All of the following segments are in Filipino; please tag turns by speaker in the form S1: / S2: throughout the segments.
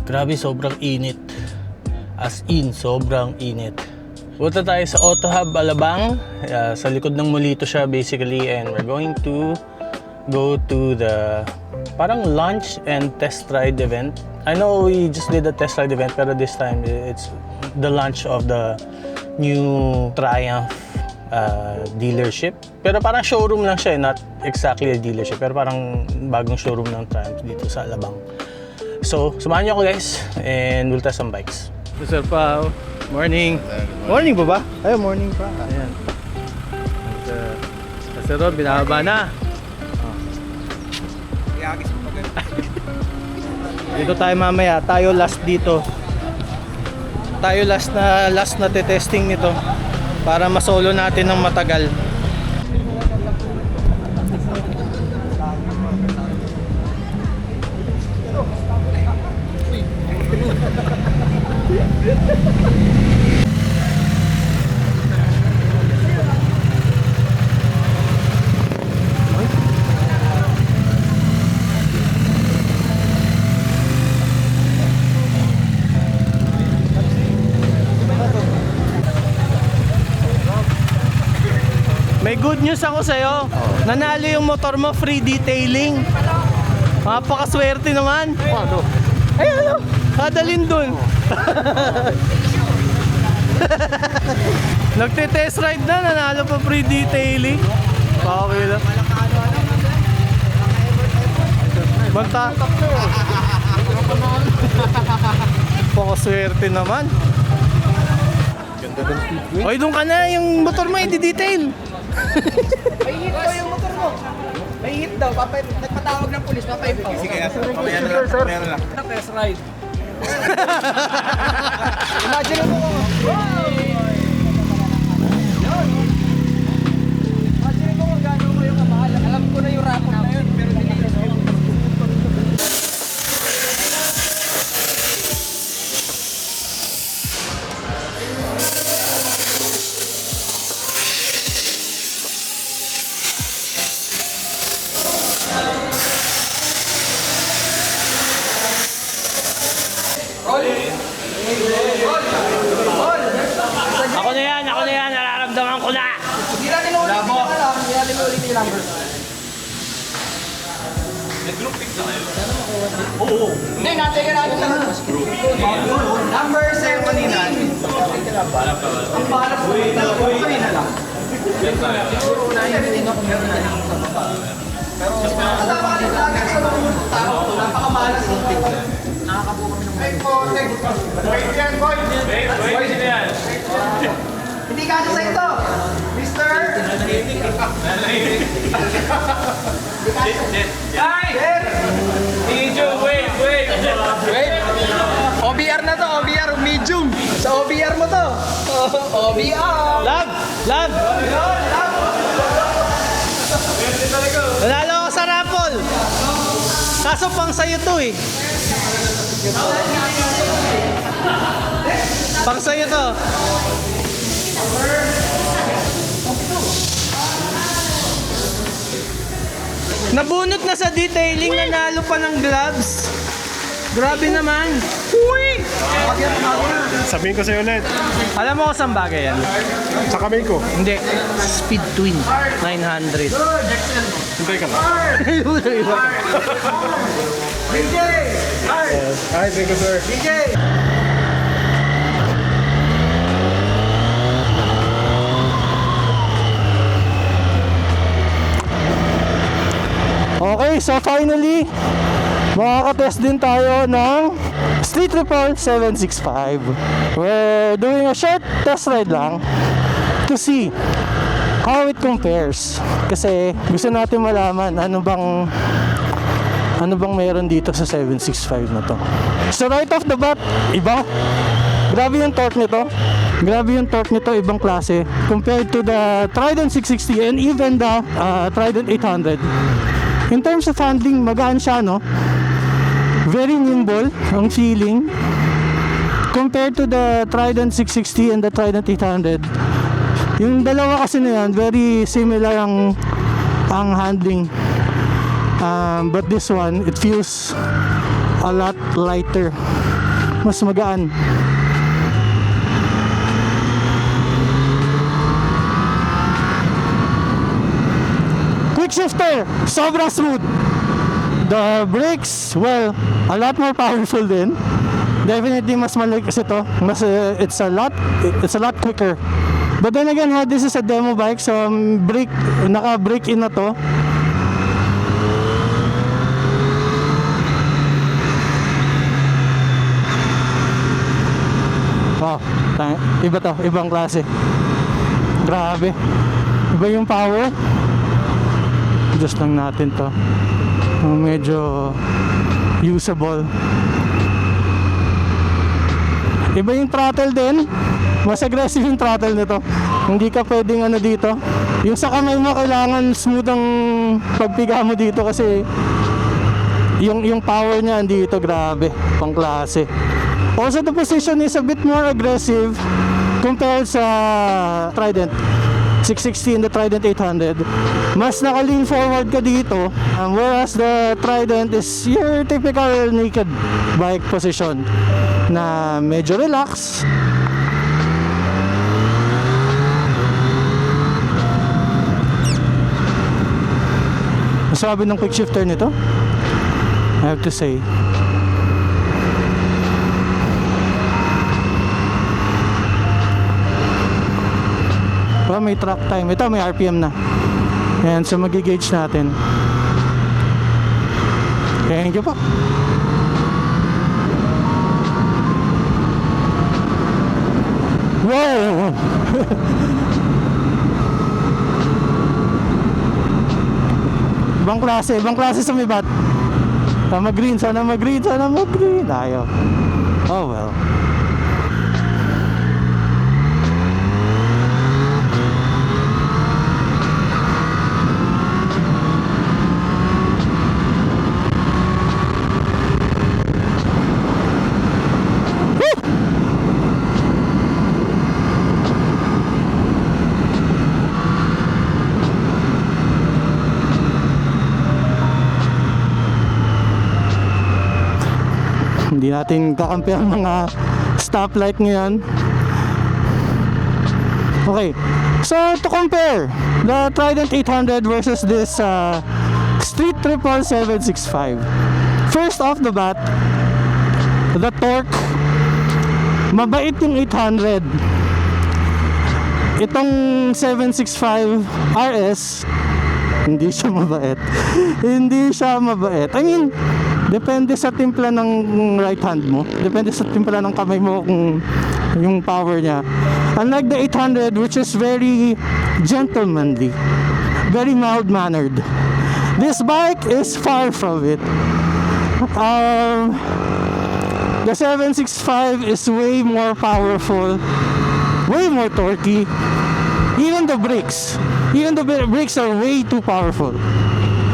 S1: Grabe, sobrang init. As in, sobrang init. Punta tayo sa Auto Hub Alabang. Sa likod ng Molito siya basically, and we're going to go to the parang launch and test ride event. I know we just did a test ride event, pero this time it's the launch of the new Triumph dealership. Pero parang showroom lang siya, not exactly a dealership, pero parang bagong showroom ng Triumph dito sa Alabang. So, samahan niyo ako guys, and we'll test some bikes. Sir Pao, morning. Morning ba ba? Ay, morning pa. Ayan. Sir Rob, binababa na. Dito tayo mamaya, tayo last dito. Tayo last na testing nito para masolo natin ng matagal. May good news ako sa'yo. Nanalo yung motor mo, free detailing. Mapakaswerte naman.
S2: Ano?
S1: Ay, ano? Kadalin dun. Nagte-test ride na, nanalo pa free detailing. Okay lang. Banta. Pakaswerte naman.
S2: Ganda ng speedway.
S1: Oy, doon ka na, yung motor mo i-detail.
S3: May hit daw yung motor mo. May hit daw. Nagpatawag ng pulis. Papaimpaw.
S2: Sige, mamaya na lang. Mamaya na lang.
S3: Test ride. Imagine mo ko. Imagine mo kung gano'n mo yung kamahal. Alam ko na yung rapon na yun. Pero hindi na yun.
S1: Ako na yan, nararamdaman ko na.
S3: Hindi natin ulit yung alam. Hindi natin ulit yung number. Hindi, natake natin sa number 7 nila. Ang balas ko kanina lang. Siguro na hindi na kung meron na lang sa baba. Pero kasama ka din talaga sa mga tao. Napakamalas ng tingin. Nakakabuo kami ng wait yan, boy! Wait, sino yan? Hindi kasi sa ito! Mister! Ay! Medium, wait! OBR na to, OBR, medium! Sa OBR mo to! OBR!
S1: Lab! Nanalo ako sa raffle. Kaso pang sa'yo to eh. Pang sa'yo to. Nabunot na sa detailing, nanalo pa ng gloves. Grabe naman. Uy!
S2: Sabihin ko sa'yo ulit.
S1: Alam mo kung saan bagay yan?
S2: Sa kamay ko.
S1: Hindi. Speed Twin 900.
S2: Hintay ka lang.
S3: DJ!
S2: Ay, thank you, sir.
S3: DJ!
S1: Okay, so finally, makaka-test din tayo ng Street Report 765. We're doing a short test ride lang to see how it compares. Kasi gusto natin malaman ano bang meron dito sa 765 na to. So right off the bat, iba. Grabe yung torque nito. Ibang klase compared to the Trident 660 and even the Trident 800. In terms of handling, magaan siya, no? Very nimble ang feeling compared to the Trident 660 and the Trident 800. Yung dalawa kasi na yan, very similar ang handling. But this one, it feels a lot lighter. mas magaan. Quick shifter, sobrang smooth. The brakes, well, a lot more powerful din. Definitely mas malakas ito. Mas it's a lot quicker. But then again, this is a demo bike, so naka-brake in na to. Oh, iba to, ibang klase. Grabe. Iba yung power. Just lang natin to. Medyo usable. Iba yung throttle din. Mas aggressive yung throttle nito. Hindi ka pwedeng ano dito. Yung sa kamay mo kailangan smooth ang pagpiga mo dito kasi yung power niya dito grabe, pang klase. Also the position is a bit more aggressive compared sa Trident 660 and the Trident 800. Mas naka-lean forward ka dito, whereas the Trident is your typical naked bike position na medyo relax. Masabi ng quick shifter nito, I have to say. Well, may track time. Ito may RPM na. Ayan, so magi-gauge natin. Thank you po. Wow! Ibang klase sumibat. Sana mag-green. Ayaw. Oh well. Hindi natin kakampi ang mga stoplight ngayon. Okay, so to compare the Trident 800 versus this Street Triple 765. First off the bat, the torque, mabait yung 800. Itong 765 RS, hindi siya mabait. I mean, depende sa timpla ng right hand mo. Depende sa timpla ng kamay mo kung yung power niya. Unlike the 800, which is very gentlemanly, very mild-mannered, this bike is far from it. The 765 is way more powerful, way more torquey. Even the brakes are way too powerful.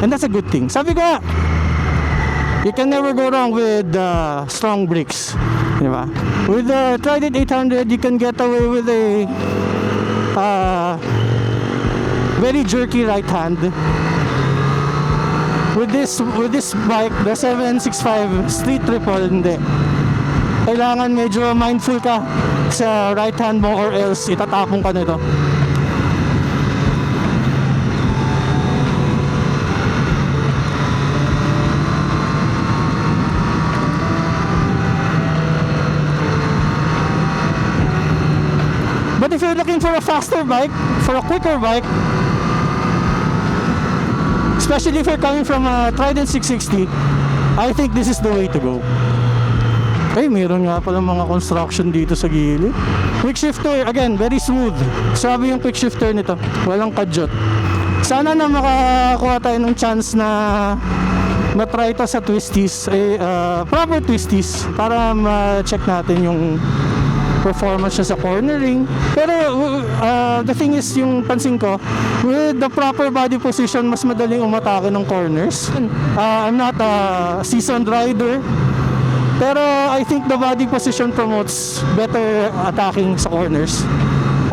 S1: And that's a good thing. Sabi ko, you can never go wrong with strong brakes, di ba? With the Trident 800, you can get away with a very jerky right hand. With this bike, the 765 Street Triple, hindi. Kailangan medyo mindful ka sa right hand mo or else itatapong ka nito. But if you're looking for a faster bike, for a quicker bike, especially if you're coming from a Trident 660, I think this is the way to go. Okay, mayroon nga pala mga construction dito sa gilid. Quick shifter, again, very smooth. Sabi yung quick shifter nito, walang kadyot. Sana na makakuha tayo ng chance na matry ito sa twisties, proper twisties, para ma-check natin yung performance siya sa cornering. Pero the thing is, yung pansin ko, with the proper body position, mas madaling umatake ng corners. I'm not a seasoned rider, pero I think the body position promotes better attacking sa corners.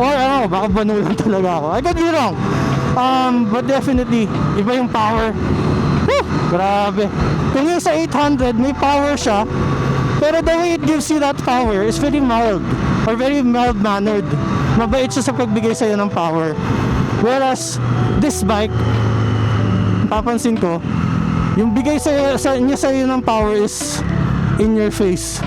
S1: Or ano, baka banulan talaga ako. I could be wrong. But definitely, iba yung power. Woo! Grabe. Kung yung sa 800, may power siya, Pero the way it gives you that power is very mild or very mild-mannered. Mabait siya sa pagbigay sa'yo ng power. Whereas this bike, papansin ko, yung bigay niya sa'yo ng power is in your face.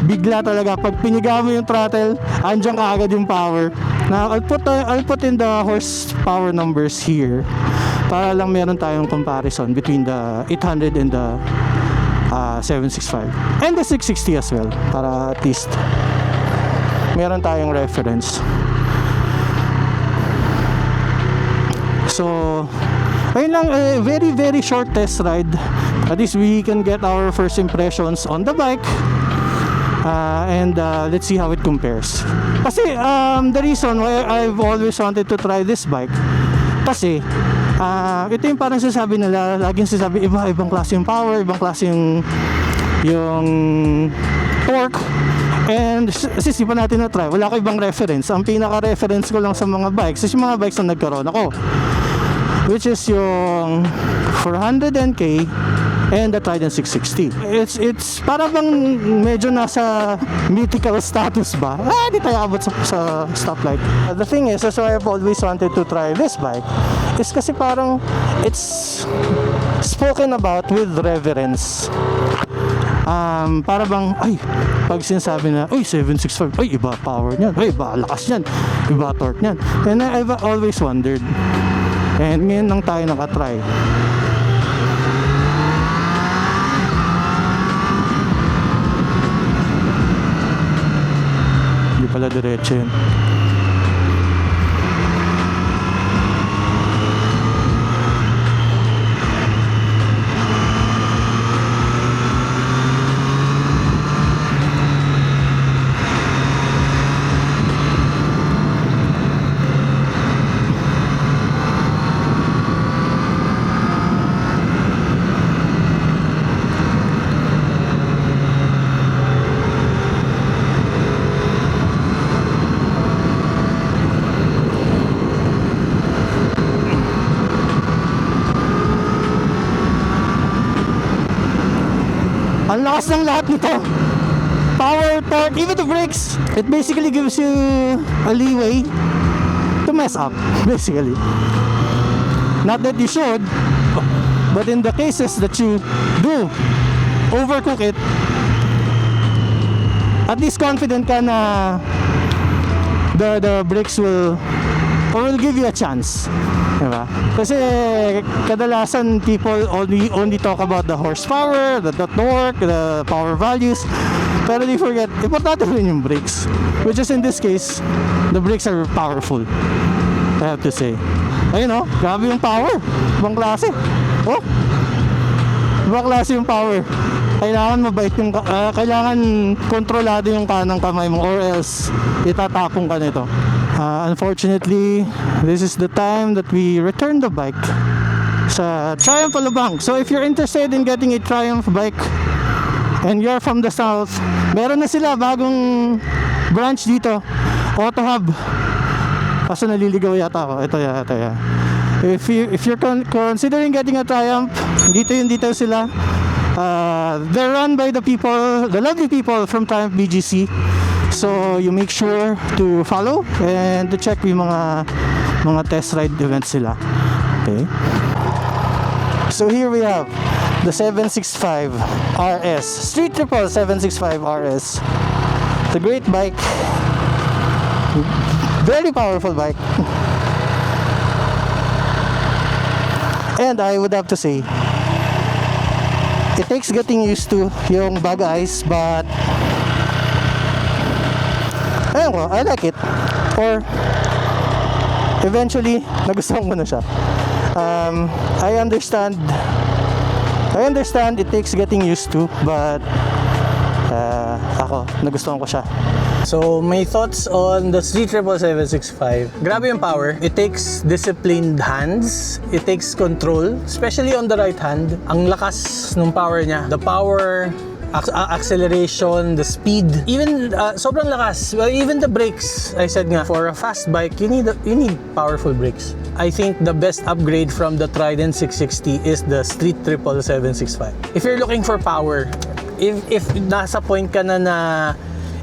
S1: Bigla talaga. Pag piniga mo yung throttle, andyan ka agad yung power. Now, I'll put in the horsepower numbers here para lang meron tayong comparison between the 800 and the 765 and the 660 as well, para at least meron tayong reference. So ayun lang, very very short test ride. At least we can get our first impressions on the bike. And let's see how it compares. Kasi the reason why I've always wanted to try this bike, kasi ito yung parang sinasabi nila, laging sinasabi ibang klase yung power, ibang klase yung torque. And sisi pa natin na try, wala ko ibang reference. Ang pinaka-reference ko lang sa mga bikes is yung mga bikes na nagkaroon ako, which is yung 400NK and the Trident 660. It's para bang medyo nasa mythical status ba? Di tayo abot sa stoplight. The thing is, that's why I've always wanted to try this bike, is kasi parang it's spoken about with reverence. Para bang, pag sinasabi na, 765, iba power niyan, iba lakas niyan, iba torque niyan. And I've always wondered. And ngayon lang tayo nakatry. Hindi pala diretso yun. Ang lakas ng lahat nito. Power, torque, even the brakes. It basically gives you a leeway to mess up, basically. Not that you should, but in the cases that you do overcook it, at least confident ka na the brakes will give you a chance. Diba? Kasi kadalasan people only talk about the horsepower, the torque, the power values, pero they forget, importante rin yung brakes, which is in this case, the brakes are powerful, I have to say. Ayun grabe yung power, ibang klase. Ibang klase yung power. Kailangan mabait yung kailangan kontrolado yung kanang kamay mo, or else itatapong ka nito. Unfortunately, this is the time that we return the bike sa Triumph Alabang. So if you're interested in getting a Triumph bike and you're from the south, meron na sila bagong branch dito, Auto Hub. Kaso naliligaw yata ako. Ito ya. If you're considering getting a Triumph, dito sila. They're run by the lovely people from Triumph BGC. So you make sure to follow and to check yung mga test ride events sila. Okay. So here we have the 765 RS, Street Triple 765 RS. It's a great bike, very powerful bike. And I would have to say, it takes getting used to yung bagay, but I like it. Or eventually nagustuhan ko na siya. I understand it takes getting used to, but ako nagustuhan ko siya.
S4: So, my thoughts on the Street Triple 765. Grabe yung power. It takes disciplined hands. It takes control, especially on the right hand. Ang lakas ng power niya. The power, acceleration, the speed, even sobrang lakas. Well, even the brakes. I said nga, for a fast bike, you need powerful brakes. I think the best upgrade from the Trident 660 is the Street Triple 765. If you're looking for power, if nasa point ka na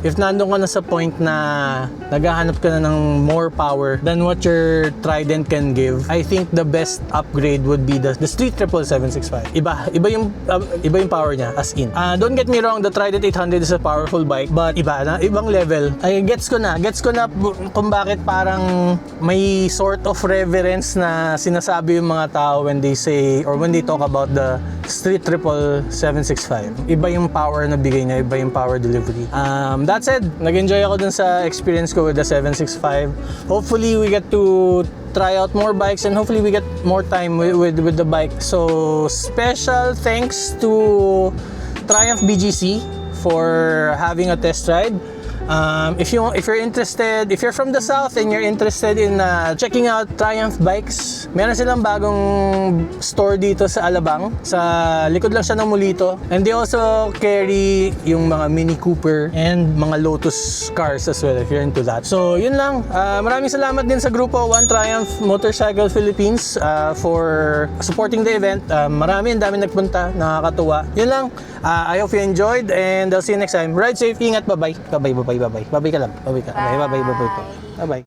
S4: if nandun ka na sa point na naghahanap ka na ng more power than what your Trident can give, I think the best upgrade would be the Street Triple 765. Iba yung power niya, as in. Don't get me wrong, the Trident 800 is a powerful bike, but ibang level. Ay, gets ko na kung bakit parang may sort of reverence na sinasabi yung mga tao when they say or when they talk about the Street Triple 765. Iba yung power na bigay niya, iba yung power delivery. That said, nag-enjoy ako dun sa experience ko with the 765. Hopefully, we get to try out more bikes and hopefully we get more time with the bike. So, special thanks to Triumph BGC for having a test ride. If you're interested, if you're from the south and you're interested in checking out Triumph bikes, meron silang bagong store dito sa Alabang. Sa likod lang siya ng Mulito. And they also carry yung mga Mini Cooper and mga Lotus cars as well if you're into that. So yun lang. Maraming salamat din sa grupo One Triumph Motorcycle Philippines for supporting the event. Ang dami nagpunta, nakakatuwa. Yun lang. I hope you enjoyed and I'll see you next time. Ride safe, ingat, bye-bye. Bye-bye ka lang. Bye-bye.